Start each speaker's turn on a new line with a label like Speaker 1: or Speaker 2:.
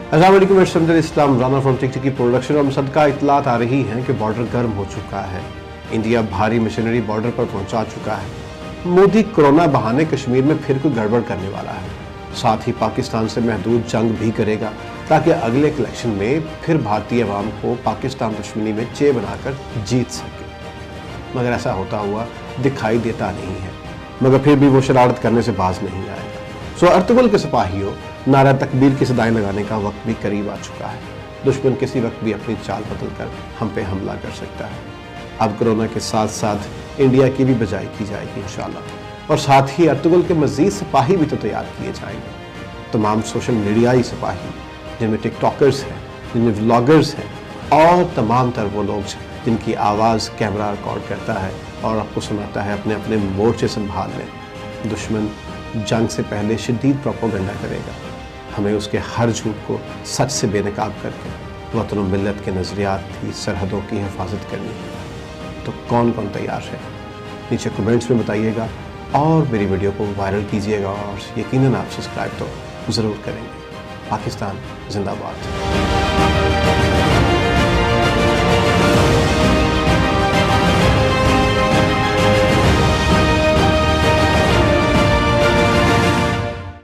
Speaker 1: अस्सलाम वालेकुम, इस्लाम राना फ्रॉम टिक की प्रोडक्शन और मुसद्दका इतलात आ रही हैं कि बॉर्डर गर्म हो चुका है। इंडिया भारी मशीनरी बॉर्डर पर पहुंचा चुका है। मोदी कोरोना बहाने कश्मीर में फिर कोई गड़बड़ करने वाला है। साथ ही पाकिस्तान से महदूद जंग भी करेगा ताकि अगले इलेक्शन में फिर भारतीय अवाम को पाकिस्तान दुश्मनी में चे बनाकर जीत सके। मगर ऐसा होता हुआ दिखाई देता नहीं है, मगर फिर भी वो शरारत करने से बाज नहीं आएगा। सो अर्तुगरुल के सिपाहियों, नारा तकबीर की सदाएं लगाने का वक्त भी करीब आ चुका है। दुश्मन किसी वक्त भी अपनी चाल बदल कर हम पे हमला कर सकता है। अब कोरोना के साथ साथ इंडिया की भी बजाई की जाएगी इंशाल्लाह, और साथ ही अर्तुगरुल के मजीद सिपाही भी तो तैयार किए जाएंगे। तमाम सोशल मीडियाई सिपाही, जिनमें टिकटॉकर्स हैं, जिनमें व्लॉगर्स हैं, और तमाम तर वो लोग जिनकी आवाज़ कैमरा रिकॉर्ड करता है और आपको सुनाता है अपने अपने मोर्चे संभाल लें। दुश्मन जंग से पहले शदीद प्रोपेगेंडा करेगा। हमें उसके हर झूठ को सच से बेनकाब करके वतन और मिल्लत के नज़रियात की सरहदों की हिफाजत करनी है। तो कौन कौन तैयार है, नीचे कमेंट्स में बताइएगा और मेरी वीडियो को वायरल कीजिएगा, और यकीनन आप सब्सक्राइब तो ज़रूर करेंगे। पाकिस्तान जिंदाबाद।